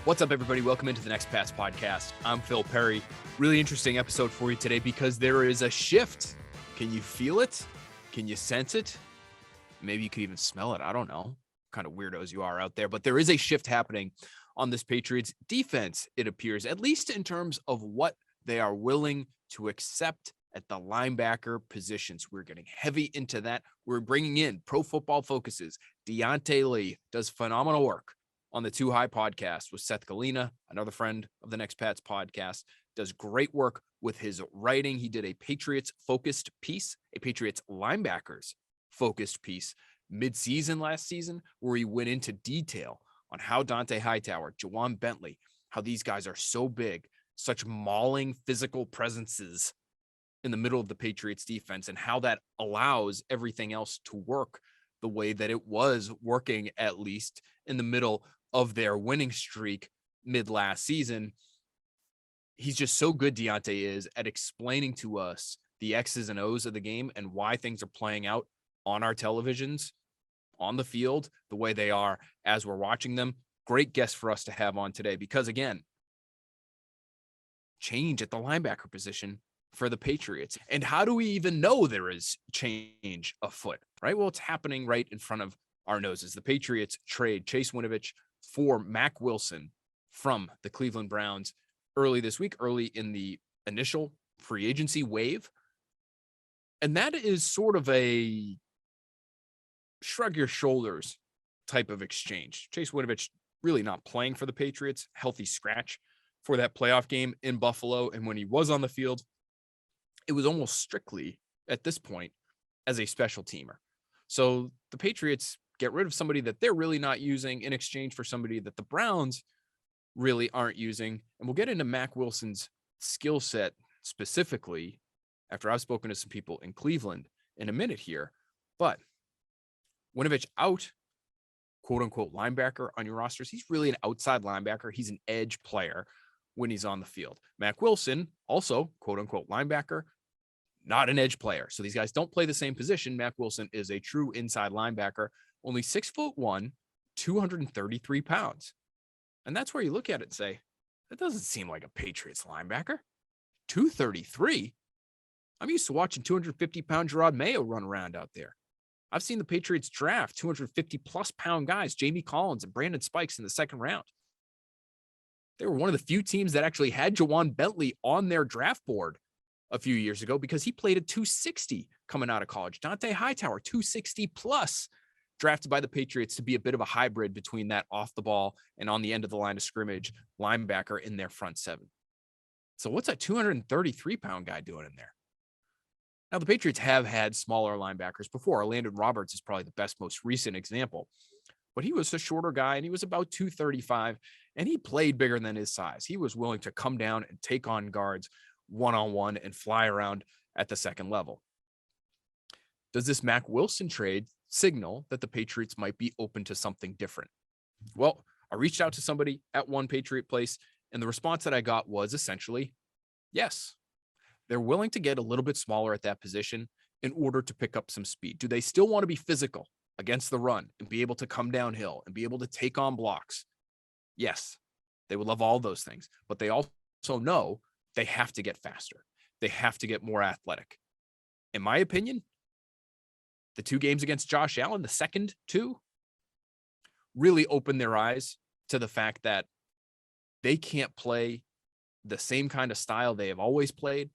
What's up, everybody? Welcome into the Next Pass podcast. I'm Phil Perry. Really interesting episode for you today because there is a shift. Can you feel it? Can you sense it? Maybe you could even smell it. I don't know. What kind of weirdos you are out there, but there is a shift happening on this Patriots defense, it appears, at least in terms of what they are willing to accept at the linebacker positions. We're getting heavy into that. We're bringing in Pro Football Focus's Diante Lee, does phenomenal work on the Too High podcast with Seth Galina, another friend of the Next Pats podcast, does great work with his writing. He did a Patriots-focused piece, a Patriots linebackers-focused piece mid-season last season, where he went into detail on how Dante Hightower, Jawan Bentley, how these guys are so big, such mauling physical presences in the middle of the Patriots defense, and how that allows everything else to work the way that it was working, at least in the middle of their winning streak mid last season. He's just so good, Diante is, at explaining to us the X's and O's of the game and why things are playing out on our televisions, on the field, the way they are as we're watching them. Great guest for us to have on today because, again, change at the linebacker position for the Patriots. And how do we even know there is change afoot, right? Well, it's happening right in front of our noses. The Patriots trade Chase Winovich for Mack Wilson from the Cleveland Browns early this week, early in the initial free agency wave. And that is sort of a shrug your shoulders type of exchange. Chase Winovich really not playing for the Patriots, healthy scratch for that playoff game in Buffalo. And when he was on the field, it was almost strictly at this point as a special teamer. So the Patriots get rid of somebody that they're really not using in exchange for somebody that the Browns really aren't using. And we'll get into Mack Wilson's skill set specifically after I've spoken to some people in Cleveland in a minute here. But Winovich out, quote unquote, linebacker on your rosters. He's really an outside linebacker. He's an edge player when he's on the field. Mack Wilson, also, quote unquote, linebacker, not an edge player. So these guys don't play the same position. Mack Wilson is a true inside linebacker, only 6'1", 233 pounds. And that's where you look at it and say, that doesn't seem like a Patriots linebacker. 233? I'm used to watching 250-pound Gerard Mayo run around out there. I've seen the Patriots draft 250-plus pound guys, Jamie Collins and Brandon Spikes in the second round. They were one of the few teams that actually had Jawan Bentley on their draft board a few years ago because he played at 260 coming out of college. Dante Hightower, 260 plus, drafted by the Patriots to be a bit of a hybrid between that off the ball and on the end of the line of scrimmage linebacker in their front seven. So what's a 233-pound guy doing in there? Now, the Patriots have had smaller linebackers before. Landon Roberts is probably the best, most recent example. But he was a shorter guy, and he was about 235, and he played bigger than his size. He was willing to come down and take on guards one-on-one and fly around at the second level. Does this Mack Wilson trade signal that the Patriots might be open to something different? Well, I reached out to somebody at one Patriot place, and the response that I got was essentially, yes. They're willing to get a little bit smaller at that position in order to pick up some speed. Do they still want to be physical against the run and be able to come downhill and be able to take on blocks? Yes, they would love all those things, but they also know they have to get faster. They have to get more athletic. In my opinion, the two games against Josh Allen, the second two, really opened their eyes to the fact that they can't play the same kind of style they have always played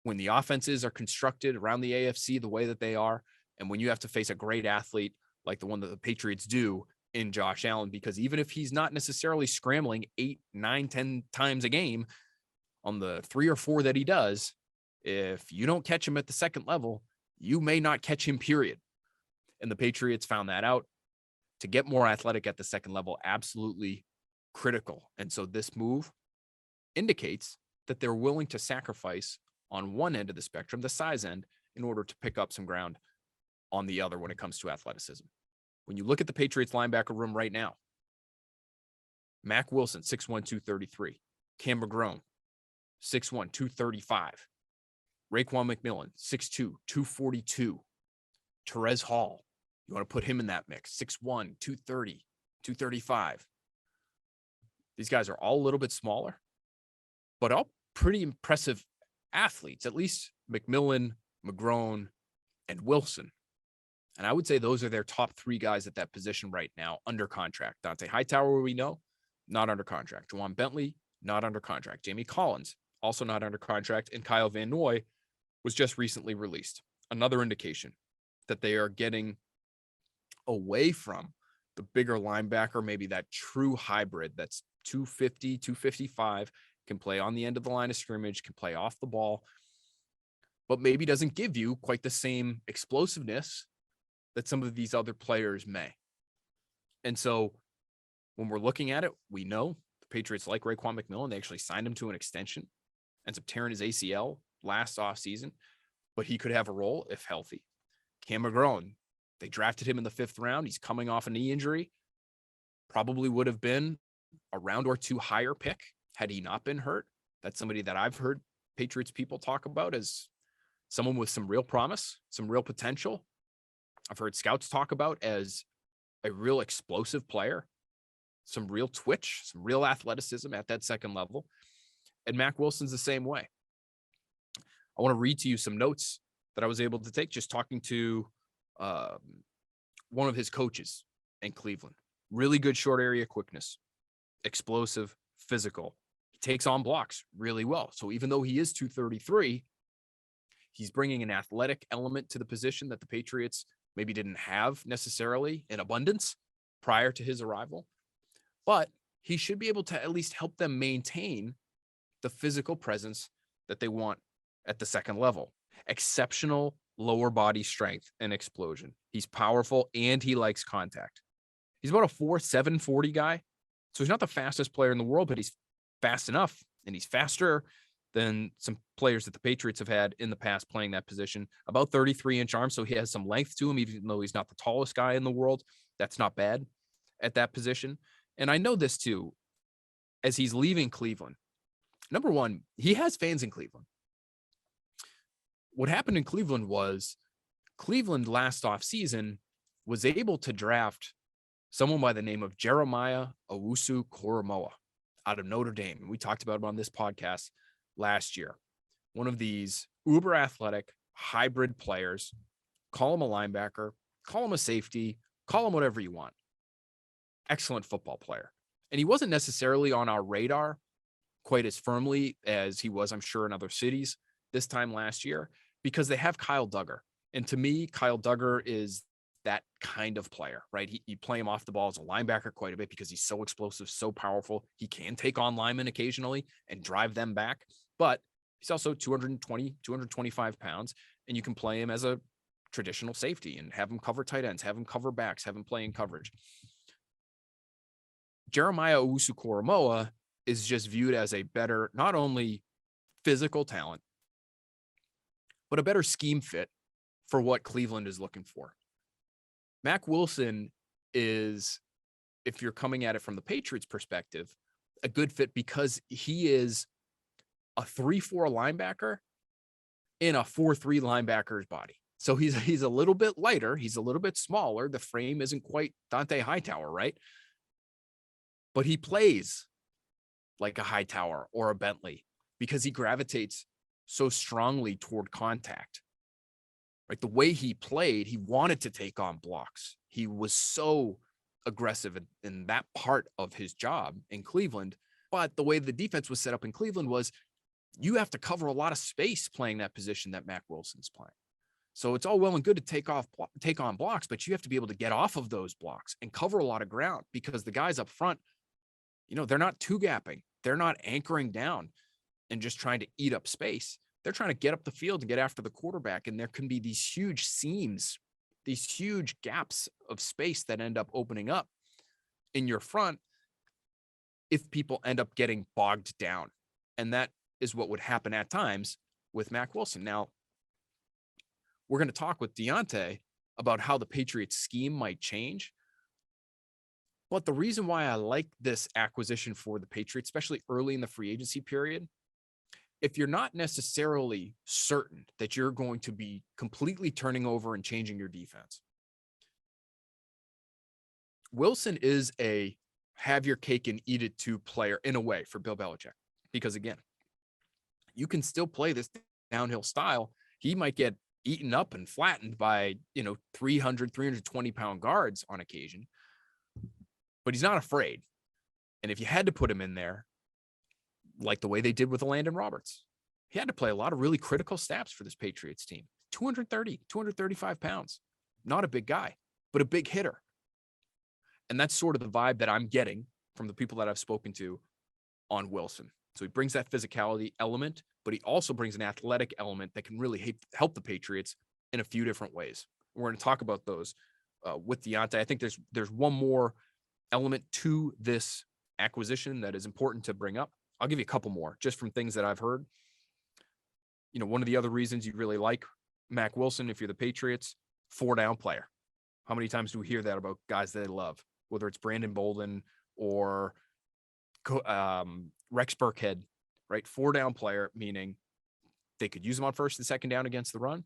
when the offenses are constructed around the AFC the way that they are, and when you have to face a great athlete like the one that the Patriots do in Josh Allen, because even if he's not necessarily scrambling 8, 9, 10 times a game, on the 3 or 4 that he does, if you don't catch him at the second level, you may not catch him, period. And the Patriots found that out. To get more athletic at the second level, absolutely critical. And so this move indicates that they're willing to sacrifice on one end of the spectrum, the size end, in order to pick up some ground on the other when it comes to athleticism. When you look at the Patriots linebacker room right now, Mack Wilson, 6'1", 233. Cam McGrone, 6'1", 235. Raekwon McMillan, 6'2", 242. Terez Hall, you want to put him in that mix, 6'1", 230, 235. These guys are all a little bit smaller, but all pretty impressive athletes, at least McMillan, McGrone, and Wilson. And I would say those are their top three guys at that position right now under contract. Dante Hightower, we know, not under contract. Juwan Bentley, not under contract. Jamie Collins, also not under contract. And Kyle Van Noy was just recently released. Another indication that they are getting away from the bigger linebacker, maybe that true hybrid that's 250, 255, can play on the end of the line of scrimmage, can play off the ball, but maybe doesn't give you quite the same explosiveness that some of these other players may. And so when we're looking at it, we know the Patriots like Raekwon McMillan. They actually signed him to an extension, ends up tearing his ACL last offseason, but he could have a role if healthy. Cam McGrone, they drafted him in the 5th round. He's coming off a knee injury. Probably would have been a round or two higher pick had he not been hurt. That's somebody that I've heard Patriots people talk about as someone with some real promise, some real potential. I've heard scouts talk about as a real explosive player, some real twitch, some real athleticism at that second level. And Mack Wilson's the same way. I want to read to you some notes that I was able to take just talking to one of his coaches in Cleveland. Really good short area quickness, explosive, physical. He takes on blocks really well. So even though he is 233, he's bringing an athletic element to the position that the Patriots maybe didn't have necessarily in abundance prior to his arrival. But he should be able to at least help them maintain the physical presence that they want at the second level. Exceptional lower body strength and explosion. He's powerful and he likes contact. He's about a 4.7 40 guy. So he's not the fastest player in the world, but he's fast enough, and he's faster than some players that the Patriots have had in the past playing that position. About 33-inch arms, so he has some length to him, even though he's not the tallest guy in the world. That's not bad at that position. And I know this too, as he's leaving Cleveland. Number one, he has fans in Cleveland. What happened in Cleveland was Cleveland last offseason was able to draft someone by the name of Jeremiah Owusu-Koramoah out of Notre Dame. And we talked about him on this podcast last year. One of these uber athletic hybrid players. Call him a linebacker, call him a safety, call him whatever you want. Excellent football player. And he wasn't necessarily on our radar quite as firmly as he was, I'm sure, in other cities this time last year, because they have Kyle Duggar. And to me, Kyle Duggar is that kind of player, right? You play him off the ball as a linebacker quite a bit because he's so explosive, so powerful. He can take on linemen occasionally and drive them back, but he's also 220, 225 pounds, and you can play him as a traditional safety and have him cover tight ends, have him cover backs, have him play in coverage. Jeremiah Owusu-Koramoah is just viewed as a better, not only physical talent, but a better scheme fit for what Cleveland is looking for. Mack Wilson is, if you're coming at it from the Patriots perspective, a good fit because he is a 3-4 linebacker in a 4-3 linebacker's body. So he's a little bit lighter. He's a little bit smaller. The frame isn't quite Diante Hightower, right? But he plays like a Hightower or a Bentley because he gravitates so strongly toward contact. Right? The way he played, he wanted to take on blocks. He was so aggressive in that part of his job in Cleveland. But the way the defense was set up in Cleveland was you have to cover a lot of space playing that position that Mack Wilson's playing. So it's all well and good to take on blocks, but you have to be able to get off of those blocks and cover a lot of ground because the guys up front, they're not two-gapping. They're not anchoring down and just trying to eat up space. They're trying to get up the field and get after the quarterback. And there can be these huge seams, these huge gaps of space that end up opening up in your front if people end up getting bogged down. And that is what would happen at times with Mack Wilson. Now, we're going to talk with Diante about how the Patriots scheme might change. But the reason why I like this acquisition for the Patriots, especially early in the free agency period, if you're not necessarily certain that you're going to be completely turning over and changing your defense, Wilson is a have your cake and eat it too player in a way for Bill Belichick. Because again, you can still play this downhill style. He might get eaten up and flattened by, 300, 320-pound guards on occasion, but he's not afraid. And if you had to put him in there, like the way they did with Landon Roberts, he had to play a lot of really critical snaps for this Patriots team. 230, 235 pounds. Not a big guy, but a big hitter. And that's sort of the vibe that I'm getting from the people that I've spoken to on Wilson. So he brings that physicality element, but he also brings an athletic element that can really help the Patriots in a few different ways. We're going to talk about those with Diante. I think there's one more element to this acquisition that is important to bring up. I'll give you a couple more just from things that I've heard. One of the other reasons you really like Mack Wilson, if you're the Patriots, 4-down player. How many times do we hear that about guys that they love, whether it's Brandon Bolden or Rex Burkhead, right? 4-down player, meaning they could use him on first and second down against the run.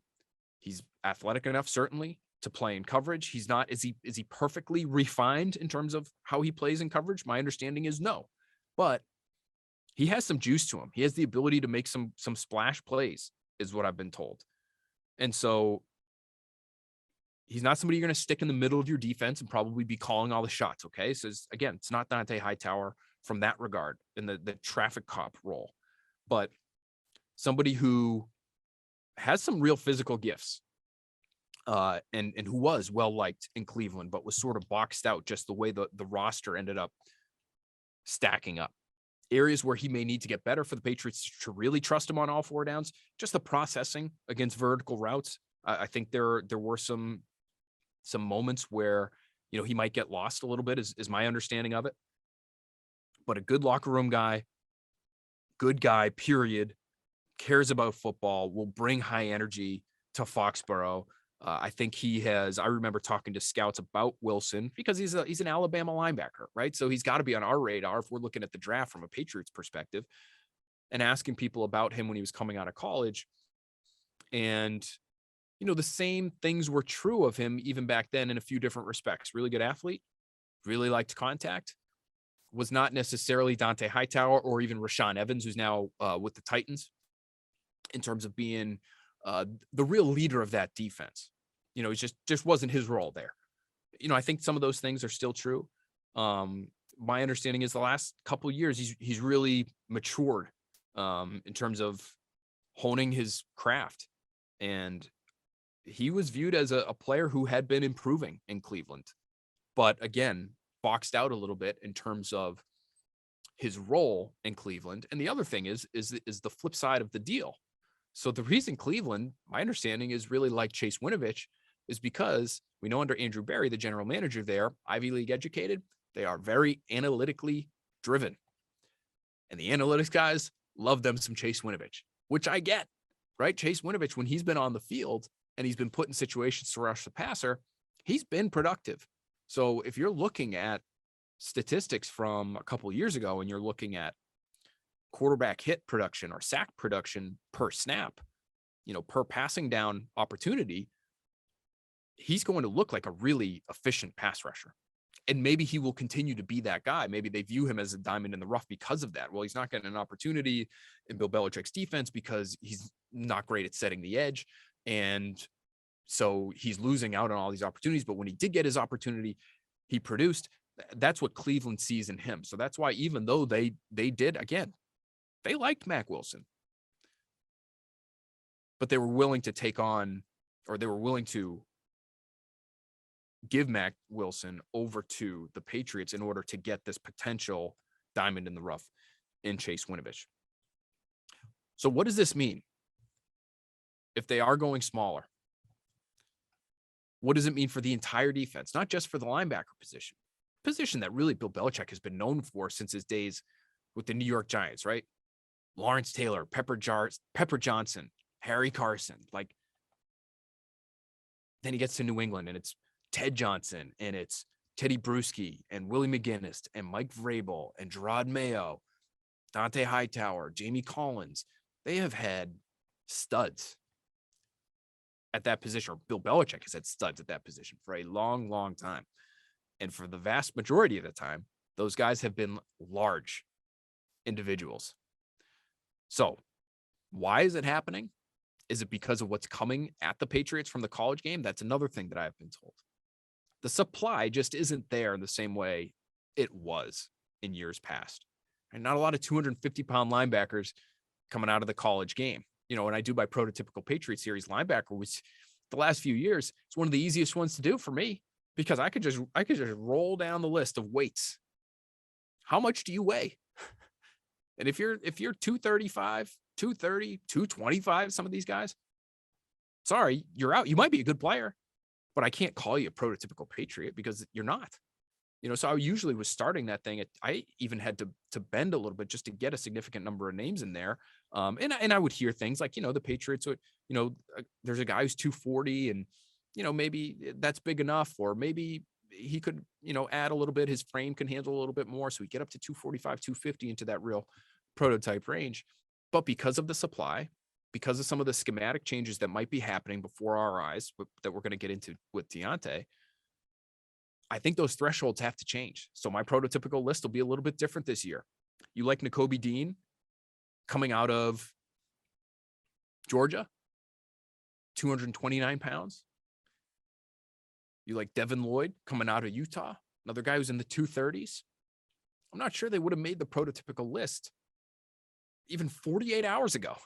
He's athletic enough, certainly, to play in coverage. He's not, is he perfectly refined in terms of how he plays in coverage? My understanding is no, but he has some juice to him. He has the ability to make some splash plays, is what I've been told. And so he's not somebody you're going to stick in the middle of your defense and probably be calling all the shots. Okay. So again, it's not Dont'a Hightower from that regard in the traffic cop role, but somebody who has some real physical gifts, and who was well liked in Cleveland, but was sort of boxed out just the way the roster ended up stacking up. Areas where he may need to get better for the Patriots to really trust him on all 4 downs, just the processing against vertical routes. I think there were some moments where, he might get lost a little bit is my understanding of it, but a good locker room guy, good guy, period, cares about football, will bring high energy to Foxborough. I think I remember talking to scouts about Wilson because he's an Alabama linebacker, right? So he's got to be on our radar if we're looking at the draft from a Patriots perspective, and asking people about him when he was coming out of college. And, the same things were true of him even back then in a few different respects. Really good athlete, really liked contact, was not necessarily Dont'a Hightower or even Rashaan Evans, who's now with the Titans, in terms of being the real leader of that defense. It just wasn't his role there. I think some of those things are still true. My understanding is the last couple of years, he's really matured in terms of honing his craft. And he was viewed as a player who had been improving in Cleveland, but again, boxed out a little bit in terms of his role in Cleveland. And the other thing is the flip side of the deal. So the reason Cleveland, my understanding, is really like Chase Winovich is because we know under Andrew Berry, the general manager there, Ivy League educated, they are very analytically driven. And the analytics guys love them some Chase Winovich, which I get, right? Chase Winovich, when he's been on the field and he's been put in situations to rush the passer, he's been productive. So if you're looking at statistics from a couple of years ago and you're looking at quarterback hit production or sack production per snap, per passing down opportunity, he's going to look like a really efficient pass rusher. And maybe he will continue to be that guy. Maybe they view him as a diamond in the rough because of that. Well, he's not getting an opportunity in Bill Belichick's defense because he's not great at setting the edge. And so he's losing out on all these opportunities. But when he did get his opportunity, he produced. That's what Cleveland sees in him. So that's why, even though they did, again, they liked Mack Wilson, but they were willing to take on, or they were willing to give Mack Wilson over to the Patriots in order to get this potential diamond in the rough in Chase Winovich. So what does this mean if they are going smaller? What does it mean for the entire defense, not just for the linebacker position that really Bill Belichick has been known for since his days with the New York Giants, right? Lawrence Taylor, Pepper Johnson, Harry Carson. Like, then he gets to New England and it's Ted Johnson and it's Teddy Bruschi and Willie McGinnis and Mike Vrabel and Gerard Mayo, Dont'a Hightower, Jamie Collins. They have had studs at that position, or Bill Belichick has had studs at that position for a long, long time. And for the vast majority of the time, Those guys have been large individuals. So why is it happening? Is it because of what's coming at the Patriots from the college game? That's another thing that I've been told. The supply just isn't there in the same way it was in years past. And not a lot of 250-pound linebackers coming out of the college game. You know, when I do my prototypical Patriot series, linebacker was the last few years, it's one of the easiest ones to do for me because I could just roll down the list of weights. How much do you weigh? And if you're 235, 230, 225, some of these guys, sorry, you're out. You might be a good player, but I can't call you a prototypical Patriot because you're not. You know, so I usually was starting that thing. I even had to bend a little bit just to get a significant number of names in there. And I would hear things like, you know, the Patriots would, you know, there's a guy who's 240 and, you know, maybe that's big enough, or maybe he could, you know, add a little bit. His frame can handle a little bit more. So we get up to 245, 250 into that real prototype range. But because of the supply, because of some of the schematic changes that might be happening before our eyes that we're going to get into with Diante, I think those thresholds have to change. So my prototypical list will be a little bit different this year. You like Nakobe Dean coming out of Georgia, 229 pounds. You like Devin Lloyd coming out of Utah, another guy who's in the 230s. I'm not sure they would have made the prototypical list even 48 hours ago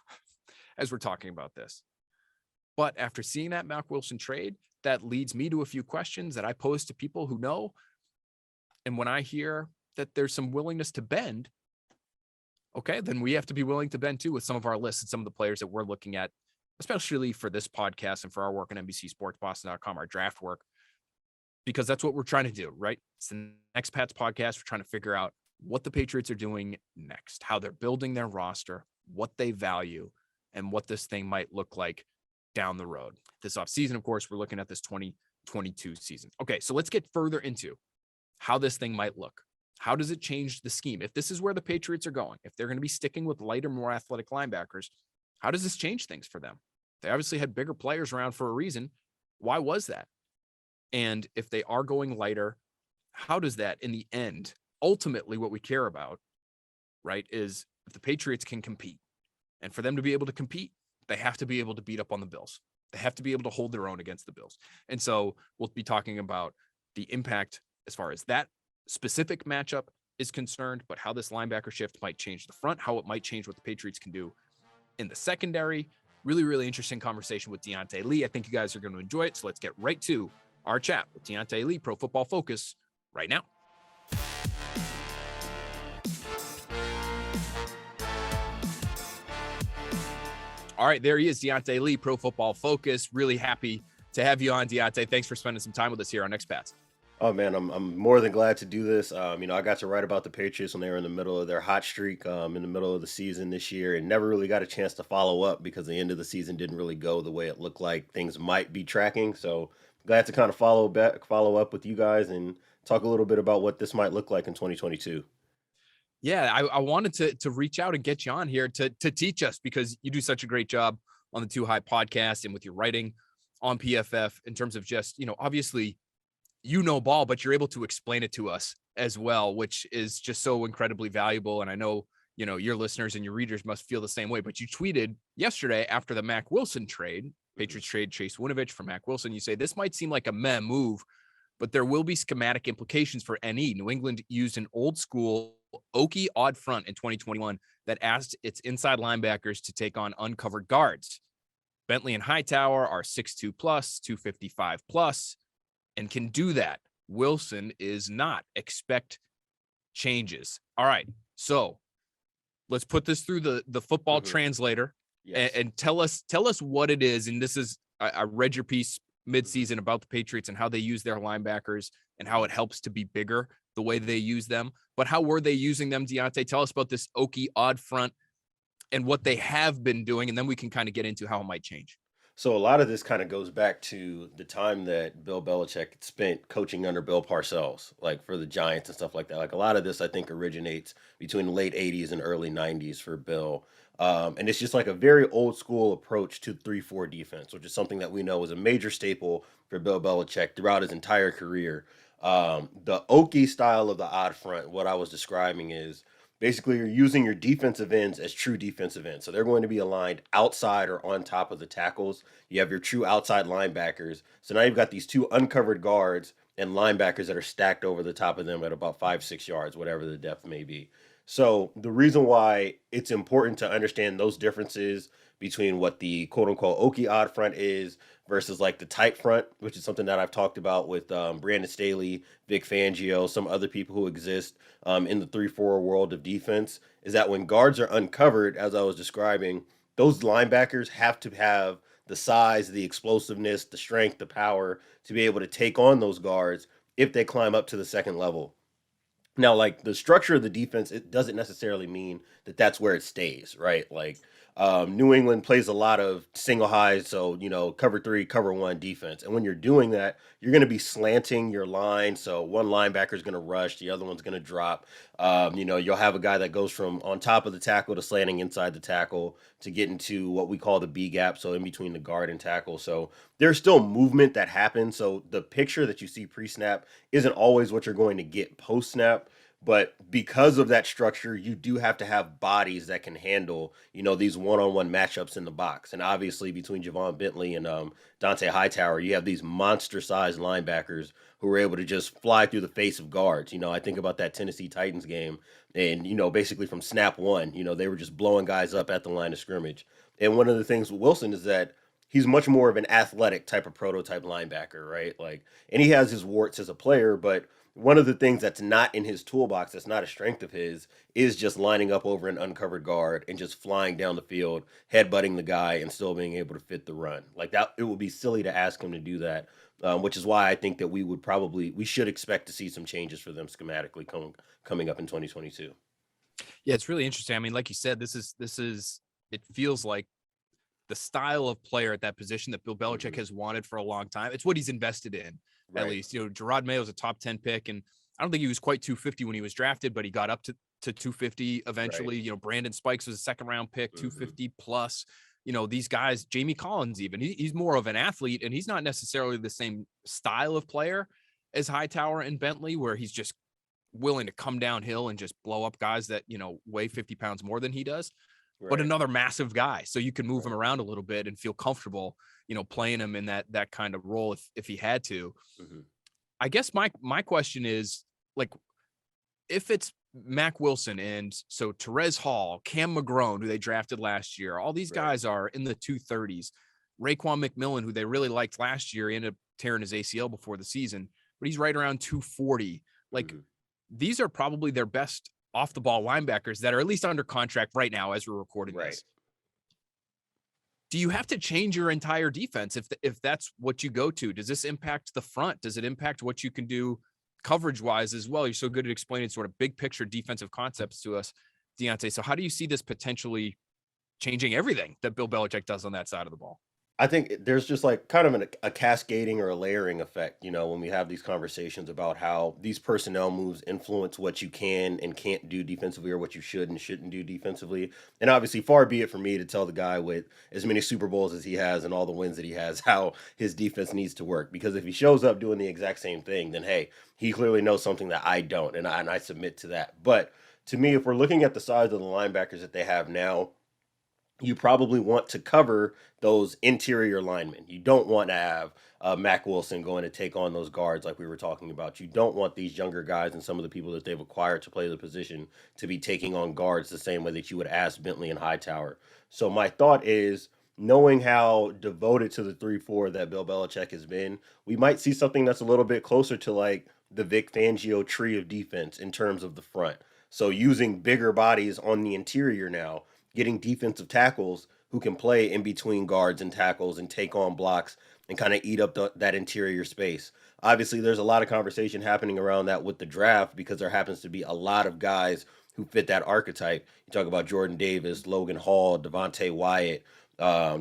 as we're talking about this. But after seeing that Mack Wilson trade, that leads me to a few questions that I pose to people who know. And when I hear that there's some willingness to bend, okay, then we have to be willing to bend too with some of our lists and some of the players that we're looking at, especially for this podcast and for our work on NBC Sports Boston.com, our draft work, because that's what we're trying to do, right? It's the Next Pats podcast. We're trying to figure out what the Patriots are doing next, how they're building their roster, what they value, and what this thing might look like down the road. This offseason, of course, we're looking at this 2022 season. Okay, so let's get further into how this thing might look. How does it change the scheme? If this is where the Patriots are going, if they're going to be sticking with lighter, more athletic linebackers, how does this change things for them? They obviously had bigger players around for a reason. Why was that? And if they are going lighter, how does that in the end, ultimately what we care about, right, is if the Patriots can compete. And for them to be able to compete, they have to be able to beat up on the Bills. They have to be able to hold their own against the Bills. And so we'll be talking about the impact as far as that specific matchup is concerned, but how this linebacker shift might change the front, how it might change what the Patriots can do in the secondary. Really, really interesting conversation with Diante Lee. I think you guys are going to enjoy it. So let's get right to our chat with Diante Lee, Pro Football Focus, right now. All right, there he is, Diante Lee, Pro Football Focus. Really happy to have you on, Diante. Thanks for spending some time with us here on Next Pats. Oh man, I'm more than glad to do this. You know, I got to write about the Patriots when they were in the middle of their hot streak, in the middle of the season this year, and never really got a chance to follow up because the end of the season didn't really go the way it looked like things might be tracking. So glad to kind of follow up with you guys and talk a little bit about what this might look like in 2022. Yeah, I wanted to reach out and get you on here to teach us, because you do such a great job on the Too High podcast and with your writing on PFF in terms of just, you know, obviously you know ball, but you're able to explain it to us as well, which is just so incredibly valuable. And I know, you know, your listeners and your readers must feel the same way. But you tweeted yesterday after the Mack Wilson trade, Patriots trade Chase Winovich for Mack Wilson. You say this might seem like a meh move, but there will be schematic implications for NE. New England used an old school okie odd front in 2021 that asked its inside linebackers to take on uncovered guards. Bentley and Hightower are 6'2 plus, 255 plus, and can do that. Wilson is not. Expect changes. All right. So let's put this through the football translator. Yes. And tell us what it is. And this is, I read your piece midseason about the Patriots and how they use their linebackers and how it helps to be bigger the way they use them. But how were they using them, Diante? Tell us about this okie odd front and what they have been doing, and then we can kind of get into how it might change. So a lot of this kind of goes back to the time that Bill Belichick spent coaching under Bill Parcells, like for the Giants and stuff like that. Like a lot of this, I think, originates between the late 80s and early 90s for Bill. And it's just like a very old school approach to 3-4 defense, which is something that we know was a major staple for Bill Belichick throughout his entire career. The okie style of the odd front, what I was describing is basically you're using your defensive ends as true defensive ends. So they're going to be aligned outside or on top of the tackles. You have your true outside linebackers. So now you've got these two uncovered guards and linebackers that are stacked over the top of them at about 5-6 yards, whatever the depth may be. So the reason why it's important to understand those differences between what the quote unquote okie odd front is versus like the tight front, which is something that I've talked about with Brandon Staley, Vic Fangio, some other people who exist in the 3-4 world of defense, is that when guards are uncovered, as I was describing, those linebackers have to have the size, the explosiveness, the strength, the power to be able to take on those guards if they climb up to the second level. Now, like the structure of the defense, it doesn't necessarily mean that that's where it stays, right? Like New England plays a lot of single highs, so cover three, cover one defense, and when you're doing that, you're going to be slanting your line. So one linebacker is going to rush, the other one's going to drop. You'll have a guy that goes from on top of the tackle to slanting inside the tackle to get into what we call the B gap, so in between the guard and tackle. So there's still movement that happens. So the picture that you see pre-snap isn't always what you're going to get post-snap. But because of that structure, you do have to have bodies that can handle, these one-on-one matchups in the box. And obviously, between Javon Bentley and Dante Hightower, you have these monster-sized linebackers who are able to just fly through the face of guards. I think about that Tennessee Titans game, and basically from snap one, they were just blowing guys up at the line of scrimmage. And one of the things with Wilson is that he's much more of an athletic type of prototype linebacker, right? Like, and he has his warts as a player, but one of the things that's not in his toolbox, that's not a strength of his, is just lining up over an uncovered guard and just flying down the field, headbutting the guy, and still being able to fit the run. Like that, it would be silly to ask him to do that, which is why I think that we should expect to see some changes for them schematically coming up in 2022. Yeah, it's really interesting. I mean, like you said, this is it feels like the style of player at that position that Bill Belichick has wanted for a long time. It's what he's invested in. Right. At least, Gerard Mayo is a top 10 pick, and I don't think he was quite 250 when he was drafted, but he got up to 250 eventually. Right. Brandon Spikes was a second round pick, 250 plus. These guys, Jamie Collins, even he's more of an athlete, and he's not necessarily the same style of player as Hightower and Bentley, where he's just willing to come downhill and just blow up guys that weigh 50 pounds more than he does. Right. But another massive guy, so you can move him around a little bit and feel comfortable, playing him in that kind of role if he had to. I guess my question is, like, if it's Mack Wilson and so Terez Hall, Cam McGrone, who they drafted last year, all these guys are in the 230s. Raekwon McMillan, who they really liked last year, he ended up tearing his ACL before the season, but he's right around 240. Like, these are probably their best off the ball linebackers that are at least under contract right now as we're recording this. Do you have to change your entire defense if that's what you go to? Does this impact the front? Does it impact what you can do coverage wise as well? You're so good at explaining sort of big picture defensive concepts to us, Diante. So how do you see this potentially changing everything that Bill Belichick does on that side of the ball? I think there's just like kind of a cascading or a layering effect, when we have these conversations about how these personnel moves influence what you can and can't do defensively, or what you should and shouldn't do defensively. And obviously, far be it for me to tell the guy with as many Super Bowls as he has and all the wins that he has how his defense needs to work. Because if he shows up doing the exact same thing, then hey, he clearly knows something that I don't, and I submit to that. But to me, if we're looking at the size of the linebackers that they have now, you probably want to cover those interior linemen. You don't want to have Mack Wilson going to take on those guards like we were talking about. You don't want these younger guys and some of the people that they've acquired to play the position to be taking on guards the same way that you would ask Bentley and Hightower. So my thought is, knowing how devoted to the 3-4 that Bill Belichick has been, we might see something that's a little bit closer to like the Vic Fangio tree of defense in terms of the front. So using bigger bodies on the interior now, getting defensive tackles who can play in between guards and tackles and take on blocks and kind of eat up that interior space. Obviously, there's a lot of conversation happening around that with the draft because there happens to be a lot of guys who fit that archetype. You talk about Jordan Davis, Logan Hall, Devontae Wyatt,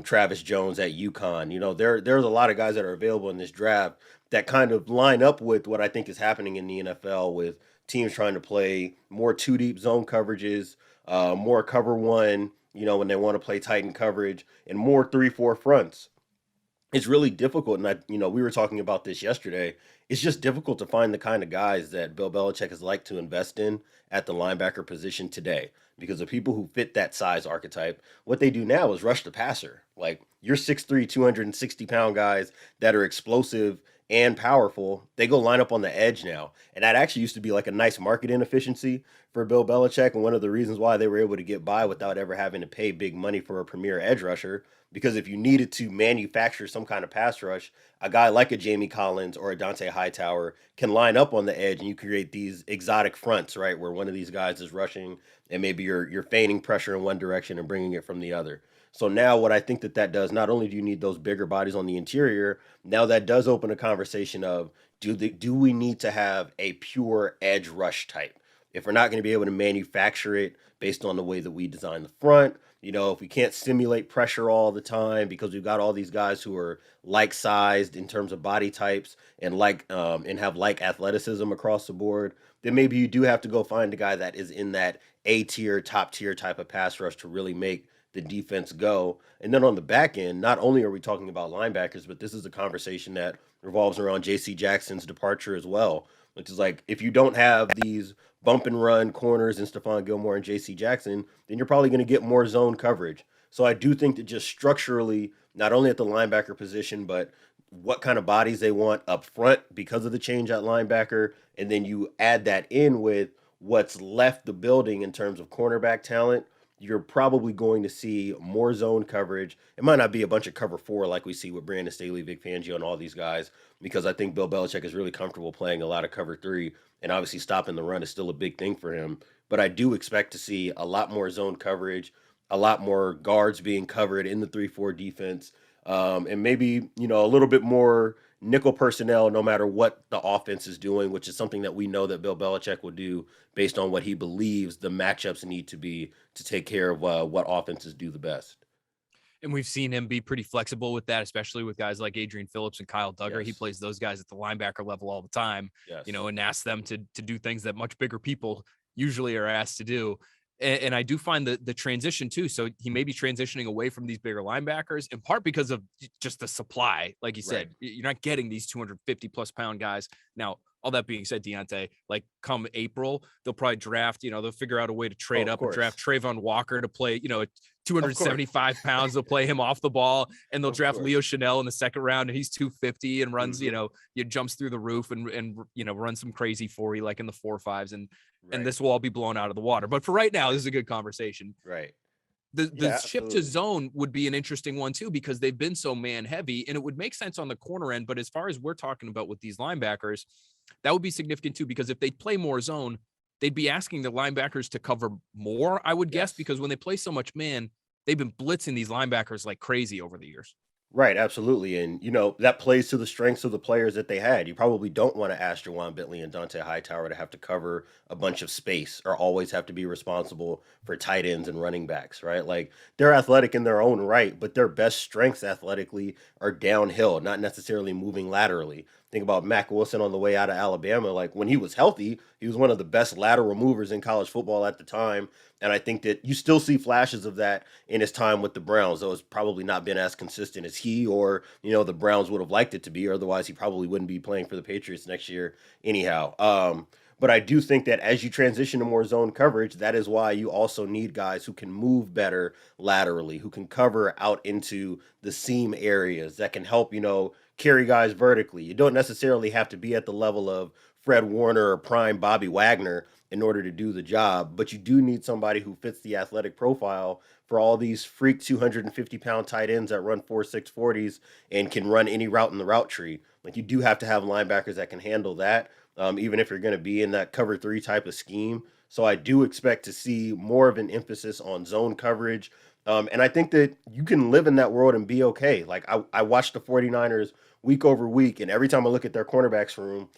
Travis Jones at UConn. There's a lot of guys that are available in this draft that kind of line up with what I think is happening in the NFL, with teams trying to play more two-deep zone coverages, more cover one, when they want to play tight end coverage, and more 3-4 fronts. it's really difficult. And we were talking about this yesterday. It's just difficult to find the kind of guys that Bill Belichick has liked to invest in at the linebacker position today because the people who fit that size archetype, what they do now is rush the passer. Like your 6'3", 260-pound guys that are explosive and powerful, they go line up on the edge now. And that actually used to be like a nice market inefficiency for Bill Belichick. And one of the reasons why they were able to get by without ever having to pay big money for a premier edge rusher, because if you needed to manufacture some kind of pass rush, a guy like a Jamie Collins or a Dante Hightower can line up on the edge and you create these exotic fronts, right? Where one of these guys is rushing and maybe you're feigning pressure in one direction and bringing it from the other. So now what I think that does, not only do you need those bigger bodies on the interior, now that does open a conversation of do we need to have a pure edge rush type? If we're not going to be able to manufacture it based on the way that we design the front, if we can't simulate pressure all the time because we've got all these guys who are like sized in terms of body types and and have like athleticism across the board, then maybe you do have to go find a guy that is in that A tier, top tier type of pass rush to really make the defense go. And then on the back end, not only are we talking about linebackers, but this is a conversation that revolves around JC Jackson's departure as well, which is like if you don't have these bump and run corners in Stephon Gilmore and JC Jackson, then you're probably going to get more zone coverage. So I do think that just structurally, not only at the linebacker position, but what kind of bodies they want up front because of the change at linebacker, and then you add that in with what's left the building in terms of cornerback talent, you're probably going to see more zone coverage. It might not be a bunch of cover four like we see with Brandon Staley, Vic Fangio, and all these guys, because I think Bill Belichick is really comfortable playing a lot of cover three, and obviously stopping the run is still a big thing for him. But I do expect to see a lot more zone coverage, a lot more guards being covered in the 3-4 defense, and maybe, a little bit more nickel personnel no matter what the offense is doing, which is something that we know that Bill Belichick will do based on what he believes the matchups need to be to take care of what offenses do the best. And we've seen him be pretty flexible with that, especially with guys like Adrian Phillips and Kyle Duggar. He Yes. plays those guys at the linebacker level all the time, Yes. and asks them to do things that much bigger people usually are asked to do. And I do find the transition too. So he may be transitioning away from these bigger linebackers in part because of just the supply. Like you Right. said, you're not getting these 250 plus pound guys. Now, all that being said, Diante, like come April, they'll probably draft, they'll figure out a way to Oh, trade of up and course. draft Trayvon Walker to play, at Of course. 275 pounds. They'll play him off the ball and they'll Of draft course. Leo Chanel in the second round and he's 250 and runs, Hmm. you jumps through the roof and runs some crazy 40 like in the 4.5s and Right. this will all be blown out of the water. But for right now, this Right. is a good conversation. Right. The Yeah, shift to absolutely. zone would be an interesting one too, because they've been so man heavy and it would make sense on the corner end. But as far as we're talking about with these linebackers, that would be significant too, because if they play more zone, they'd be asking the linebackers to cover more, I would guess, Yes. because when they play so much man, they've been blitzing these linebackers like crazy over the years. Right, absolutely. And that plays to the strengths of the players that they had. You probably don't want to ask Jawan Bentley and Dante Hightower to have to cover a bunch of space or always have to be responsible for tight ends and running backs, right? Like they're athletic in their own right, but their best strengths athletically are downhill, not necessarily moving laterally. Think about Mack Wilson on the way out of Alabama. Like when he was healthy, he was one of the best lateral movers in college football at the time. And I think that you still see flashes of that in his time with the Browns, though it's probably not been as consistent as he or the Browns would have liked it to be. Otherwise, he probably wouldn't be playing for the Patriots next year, anyhow. But I do think that as you transition to more zone coverage, that is why you also need guys who can move better laterally, who can cover out into the seam areas that can help, carry guys vertically. You don't necessarily have to be at the level of Fred Warner or prime Bobby Wagner in order to do the job, but you do need somebody who fits the athletic profile for all these freak 250-pound tight ends that run 4.6 40s and can run any route in the route tree. Like you do have to have linebackers that can handle that, even if you're going to be in that cover three type of scheme. So I do expect to see more of an emphasis on zone coverage. And I think that you can live in that world and be okay. Like I watched the 49ers week over week, and every time I look at their cornerbacks room,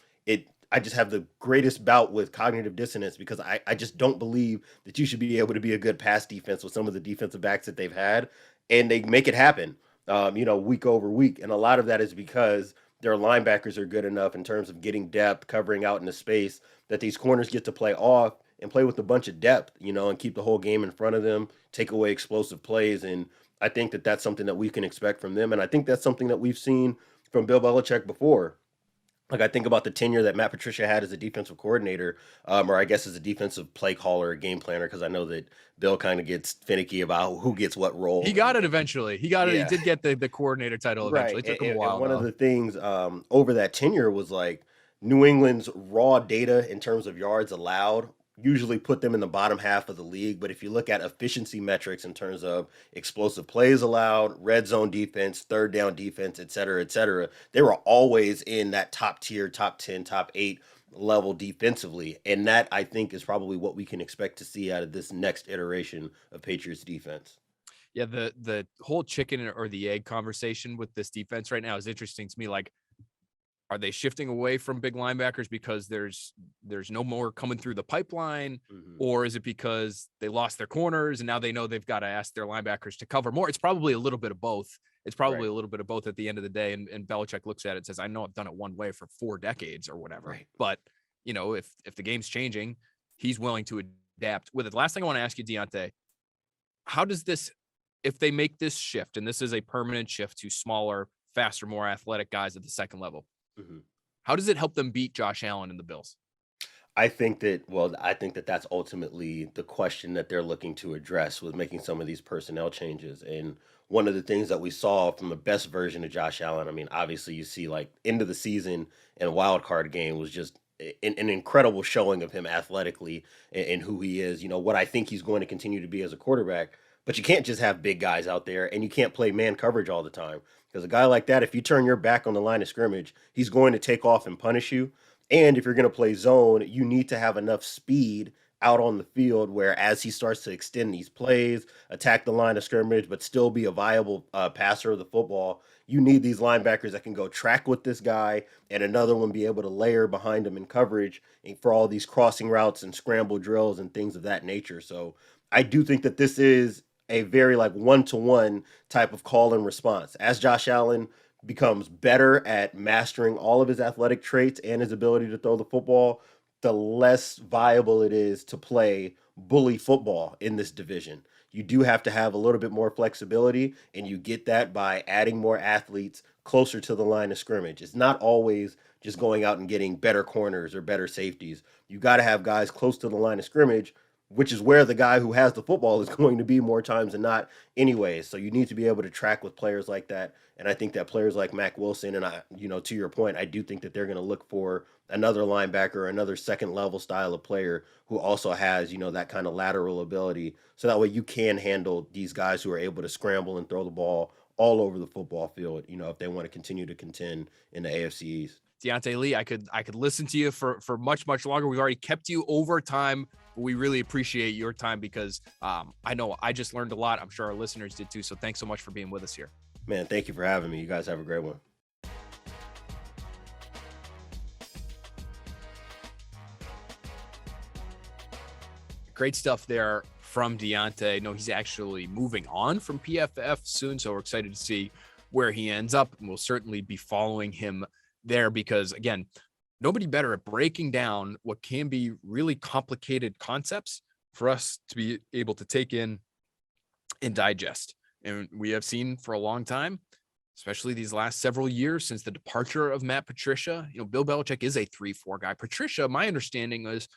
I just have the greatest bout with cognitive dissonance because I just don't believe that you should be able to be a good pass defense with some of the defensive backs that they've had, and they make it happen, week over week. And a lot of that is because their linebackers are good enough in terms of getting depth, covering out in the space that these corners get to play off and play with a bunch of depth, and keep the whole game in front of them, take away explosive plays, and I think that that's something that we can expect from them, and I think that's something that we've seen from Bill Belichick before. Like, I think about the tenure that Matt Patricia had as a defensive coordinator, or I guess as a defensive play caller, game planner, because I know that Bill kind of gets finicky about who gets what He role, got it eventually. He got it. He yeah. did get the coordinator title eventually. Right, It took him a and while one of though. the things, over that tenure was, like, New England's raw data in terms of yards allowed usually put them in the bottom half of the league, but if you look at efficiency metrics in terms of explosive plays allowed, red zone defense, third down defense, et cetera, they were always in that top tier, top 10, top 8 level defensively, and that, I think, is probably what we can expect to see out of this next iteration of Patriots defense. Yeah, the whole chicken or the egg conversation with this defense right now is interesting to me. Like, are they shifting away from big linebackers because there's no more coming through the pipeline, Mhm. or is it because they lost their corners and now they know they've got to ask their linebackers to cover more? It's probably a little bit of both. It's probably Right, a little bit of both at the end of the day. And Belichick looks at it and says, "I know I've done it one way for 4 decades or whatever, right. but if the game's changing, he's willing to adapt with it." The last thing I want to ask you, Diante, how does this, if they make this shift, and this is a permanent shift to smaller, faster, more athletic guys at the second level, Mhm. how does it help them beat Josh Allen and the Bills? I think that that's ultimately the question that they're looking to address with making some of these personnel changes. And one of the things that we saw from the best version of Josh Allen, I mean, obviously you see like end of the season and wild card game was just an incredible showing of him athletically and who he is. You know what I think he's going to continue to be as a quarterback. But you can't just have big guys out there, and you can't play man coverage all the time because a guy like that, if you turn your back on the line of scrimmage, he's going to take off and punish you. And if you're going to play zone, you need to have enough speed out on the field where as he starts to extend these plays, attack the line of scrimmage, but still be a viable passer of the football, you need these linebackers that can go track with this guy and another one be able to layer behind him in coverage and for all these crossing routes and scramble drills and things of that nature. So I do think that this is a very like one-to-one type of call and response. As Josh Allen becomes better at mastering all of his athletic traits and his ability to throw the football, the less viable it is to play bully football in this division. You do have to have a little bit more flexibility, and you get that by adding more athletes closer to the line of scrimmage. It's not always just going out and getting better corners or better safeties. You got to have guys close to the line of scrimmage, which is where the guy who has the football is going to be more times than not anyways. So you need to be able to track with players like that. And I think that players like Mack Wilson and to your point, I do think that they're going to look for another linebacker, another second level style of player who also has, that kind of lateral ability. So that way you can handle these guys who are able to scramble and throw the ball all over the football field, if they want to continue to contend in the AFC East. Diante Lee, I could listen to you for much, much longer. We've already kept you over time, but we really appreciate your time because I know I just learned a lot. I'm sure our listeners did too. So thanks so much for being with us here. Man, thank you for having me. You guys have a great one. Great stuff there from Diante. No, he's actually moving on from PFF soon, so we're excited to see where he ends up. And we'll certainly be following him there because, again, nobody better at breaking down what can be really complicated concepts for us to be able to take in and digest. And we have seen for a long time, especially these last several years since the departure of Matt Patricia, Bill Belichick is a 3-4 guy. Patricia, my understanding is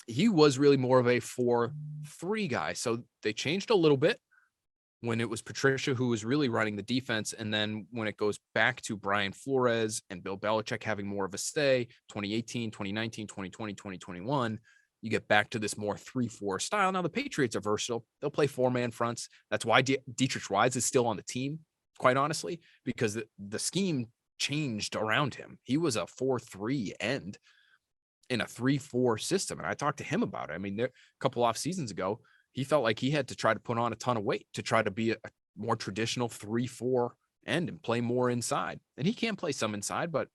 he was really more of a 4-3 guy. So they changed a little bit when it was Patricia who was really running the defense. And then when it goes back to Brian Flores and Bill Belichick having more of a say, 2018, 2019, 2020, 2021, you get back to this more 3-4 style. Now the Patriots are versatile. They'll play 4-man fronts. That's why Dietrich Wise is still on the team, quite honestly, because the scheme changed around him. He was a 4-3 end in a 3-4 system. And I talked to him about it. I mean, a couple off seasons ago, he felt like he had to try to put on a ton of weight to try to be a more traditional 3-4 end and play more inside. And he can play some inside, but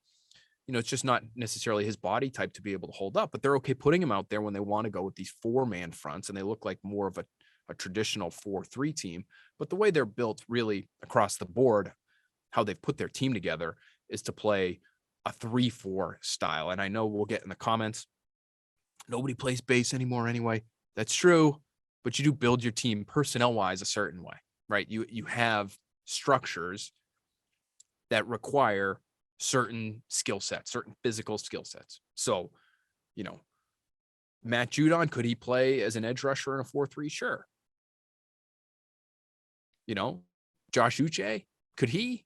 it's just not necessarily his body type to be able to hold up, but they're okay putting him out there when they want to go with these 4-man fronts. And they look like more of a traditional 4-3 team, but the way they're built really across the board, how they've put their team together is to play a 3-4 style. And I know we'll get in the comments, nobody plays base anymore anyway. That's true, but you do build your team personnel wise a certain way. right? You have structures that require certain skill sets, certain physical skill sets. So, Matt Judon, could he play as an edge rusher in a 4-3? Sure. Josh Uche, could he?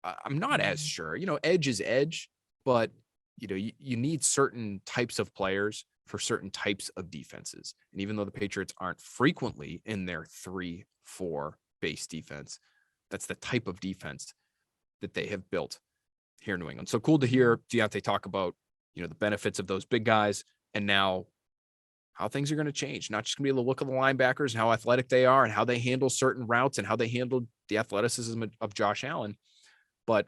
I'm not as sure. Edge is edge, but you need certain types of players for certain types of defenses. And even though the Patriots aren't frequently in their 3-4 base defense, that's the type of defense that they have built here in New England. So cool to hear Diante talk about, the benefits of those big guys, and now how things are going to change. Not just going to be able to look at the linebackers and how athletic they are and how they handle certain routes and how they handled the athleticism of Josh Allen, but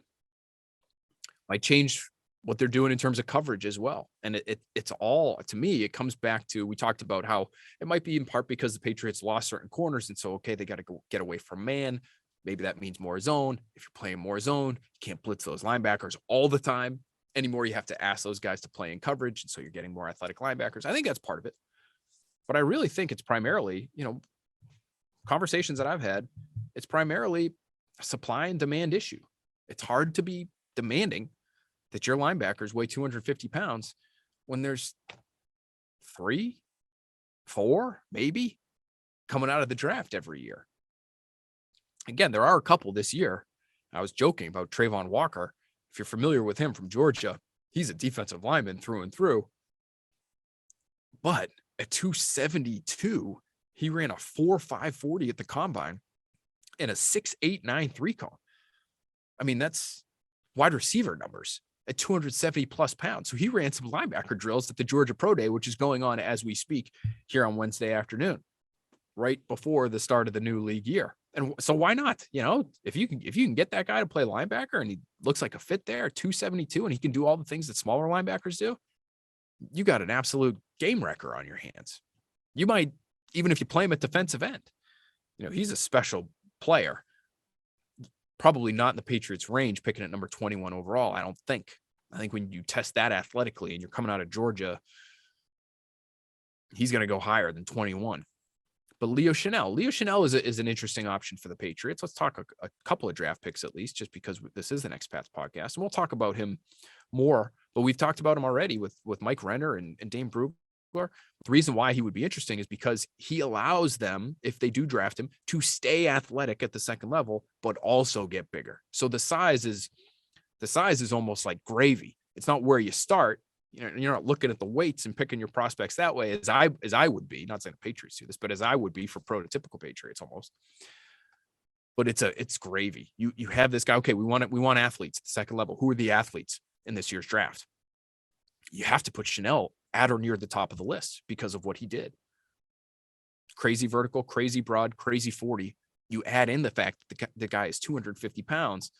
might change what they're doing in terms of coverage as well. And it's all, to me, it comes back to, we talked about how it might be in part because the Patriots lost certain corners. And so, okay, they got to go get away from man. Maybe that means more zone. If you're playing more zone, you can't blitz those linebackers all the time anymore. You have to ask those guys to play in coverage. And so you're getting more athletic linebackers. I think that's part of it. But I really think it's primarily, conversations that I've had, it's primarily a supply and demand issue. It's hard to be demanding that your linebackers weigh 250 pounds when there's 3, 4, maybe coming out of the draft every year. Again, there are a couple this year. I was joking about Trayvon Walker. If you're familiar with him from Georgia, he's a defensive lineman through and through. But at 272, he ran a 4.540 at the combine and a 6.893 cone. I mean, that's wide receiver numbers at 270 plus pounds. So he ran some linebacker drills at the Georgia Pro Day, which is going on as we speak here on Wednesday afternoon, right before the start of the new league year. And so why not? If you can get that guy to play linebacker and he looks like a fit there, 272, and he can do all the things that smaller linebackers do, you got an absolute game wrecker on your hands. You might, even if you play him at defensive end, he's a special player. Probably not in the Patriots range, picking at number 21 overall. I think when you test that athletically and you're coming out of Georgia, he's going to go higher than 21. But Leo Chenal is an interesting option for the Patriots. Let's talk a couple of draft picks at least, just because this is the Next Pats podcast, and we'll talk about him more. But we've talked about him already with Mike Renner and Dane Brugler. The reason why he would be interesting is because he allows them, if they do draft him, to stay athletic at the second level, but also get bigger. So the size is almost like gravy. It's not where you start. You're not looking at the weights and picking your prospects that way as I would be. Not saying the Patriots do this, but as I would be for prototypical Patriots almost. But it's gravy. You have this guy. Okay, we want athletes at the second level. Who are the athletes in this year's draft? You have to put Chenal at or near the top of the list because of what he did. Crazy vertical, crazy broad, crazy 40. You add in the fact that the guy is 250 pounds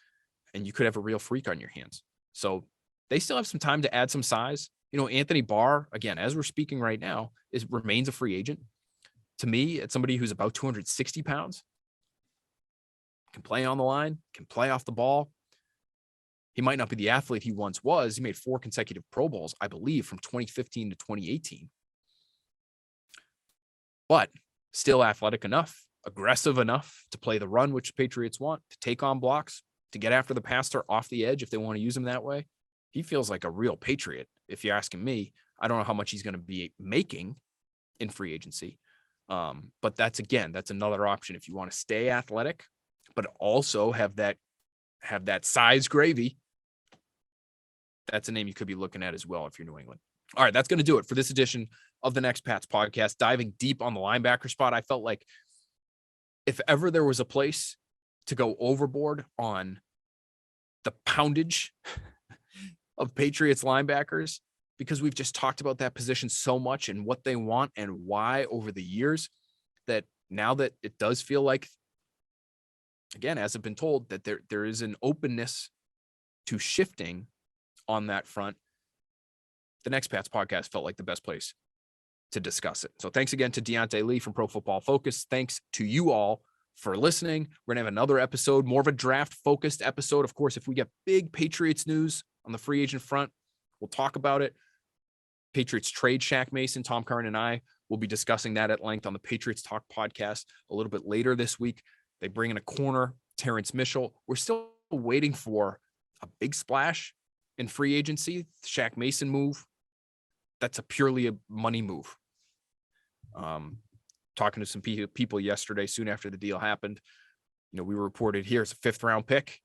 and you could have a real freak on your hands. So they still have some time to add some size. Anthony Barr, again, as we're speaking right now, remains a free agent. To me, it's somebody who's about 260 pounds, can play on the line, can play off the ball. He might not be the athlete he once was. He made 4 consecutive Pro Bowls, I believe, from 2015 to 2018. But still athletic enough, aggressive enough to play the run, which the Patriots want, to take on blocks, to get after the passer off the edge if they want to use him that way. He feels like a real Patriot, if you're asking me. I don't know how much he's going to be making in free agency. But that's another option if you want to stay athletic, but also have that size gravy. That's a name you could be looking at as well if you're New England. All right, that's going to do it for this edition of the Next Pats podcast, diving deep on the linebacker spot. I felt like if ever there was a place to go overboard on the poundage of Patriots linebackers, because we've just talked about that position so much and what they want and why over the years, that now that it does feel like, again, as I've been told, that there is an openness to shifting on that front, the Next Pats podcast felt like the best place to discuss it. So thanks again to Diante Lee from Pro Football Focus. Thanks to you all for listening. We're going to have another episode, more of a draft-focused episode. Of course, if we get big Patriots news on the free agent front, we'll talk about it. Patriots trade Shaq Mason. Tom Curran and I will be discussing that at length on the Patriots Talk podcast a little bit later this week. They bring in a corner, Terrence Mitchell. We're still waiting for a big splash in free agency, Shaq Mason move. That's purely a money move. Talking to some people yesterday, soon after the deal happened, we were reported here it's a 5th round pick.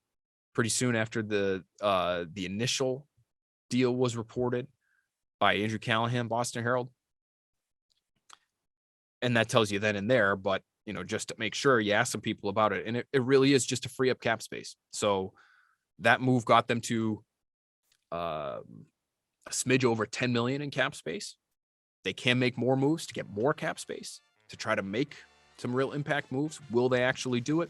Pretty soon after the initial deal was reported by Andrew Callahan, Boston Herald. And that tells you then and there, but just to make sure you ask some people about it. And it really is just to free up cap space. So that move got them to a smidge over 10 million in cap space. They can make more moves to get more cap space to try to make some real impact moves. Will they actually do it?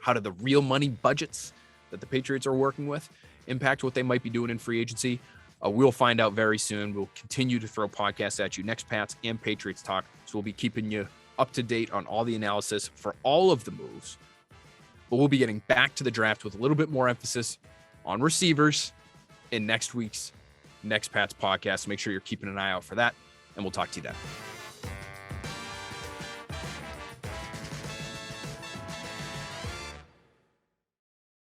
How do the real money budgets that the Patriots are working with impact what they might be doing in free agency? We'll find out very soon. We'll continue to throw podcasts at you, next Pats and Patriots talk. So we'll be keeping you up to date on all the analysis for all of the moves. But we'll be getting back to the draft with a little bit more emphasis on receivers in next week's Next Pats podcast. Make sure you're keeping an eye out for that, and we'll talk to you then.